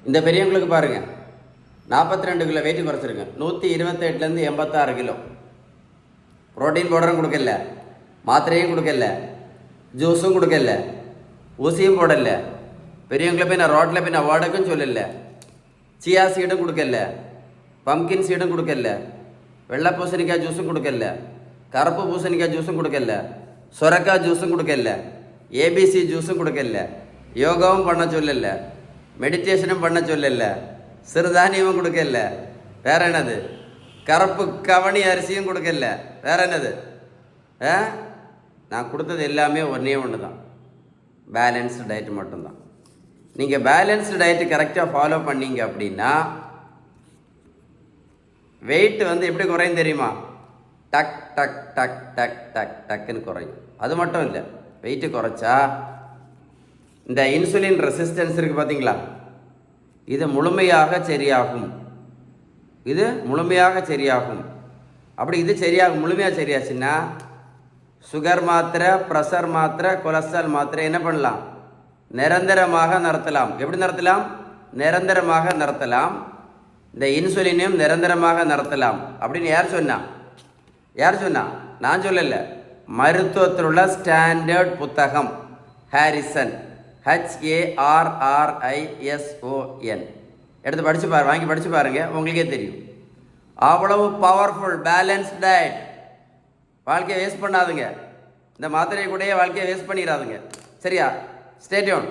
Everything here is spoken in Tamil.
இந்த பெரியவங்களுக்கு பாருங்கள், 42 கிலோ வெயிட் குறைச்சிருங்க. 128லேருந்து 86 கிலோ. ப்ரோட்டீன் பவுடரும் கொடுக்கல, மாத்திரையும் கொடுக்கல, ஜூஸும் கொடுக்கல, ஊசியும் போடல. பெரியவங்களை போய் நான் ரோட்டில் போய் நான் வாடகைன்னு சொல்லலை. சியா சீடும் கொடுக்கல, பம்கின் சீடும் கொடுக்கல, வெள்ளை பூசணிக்காய் ஜூஸும் கொடுக்கல, கருப்பு பூசணிக்காய் ஜூஸும் கொடுக்கல, சுரக்காய் ஜூஸும் கொடுக்கல, ஏபிசி ஜூஸும் கொடுக்கல, யோகாவும் பண்ண சொல்லலை, மெடிடேஷனும் பண்ண சொல்லலை, சிறுதானியமும் கொடுக்கல. வேற என்னது? கருப்பு கவனி அரிசியும் கொடுக்கல. வேற என்னது? நான் கொடுத்தது எல்லாமே ஒன்றே ஒன்று தான், பேலன்ஸ்டு டயட் மட்டும்தான். நீங்கள் பேலன்ஸ்டு டயட்டு கரெக்டாக ஃபாலோ பண்ணீங்க அப்படின்னா வெயிட் எப்படி குறையும் தெரியுமா? டக் டக் டக் டக் டக் டக்குன்னு குறையும். அது மட்டும் இல்லை, வெயிட்டு குறைச்சா இந்த இன்சுலின் ரெசிஸ்டன்ஸ் இருக்குது பார்த்தீங்களா, இது முழுமையாக சரியாகும். இது முழுமையாக சரியாகும். அப்படி இது சரியாகும், முழுமையாக சரியாச்சுன்னா சுகர் மாத்திரை, ப்ரெஷர் மாத்திரை, கொலஸ்ட்ரால் மாத்திரை என்ன பண்ணலாம்? நிரந்தரமாக நிறுத்தலாம். எப்படி நிறுத்தலாம்? நிரந்தரமாக நிறுத்தலாம். இந்த இன்சுலினையும் நிரந்தரமாக நிறுத்தலாம். அப்படின்னு யார் சொன்னா? யார் சொன்னா? நான் சொல்லலை. மருத்துவத்தில் உள்ள ஸ்டாண்டர்ட் புத்தகம், ஹாரிசன், HARRISON, எடுத்து படித்து வாங்கி படித்து பாருங்கள், உங்களுக்கே தெரியும். அவ்வளவு பவர்ஃபுல் பேலன்ஸ் டயட். வாழ்க்கையை வேஸ்ட் பண்ணாதுங்க. இந்த மாத்திரை கூடயே வாழ்க்கையை வேஸ்ட் பண்ணிடாதுங்க. சரியா? Stay tune.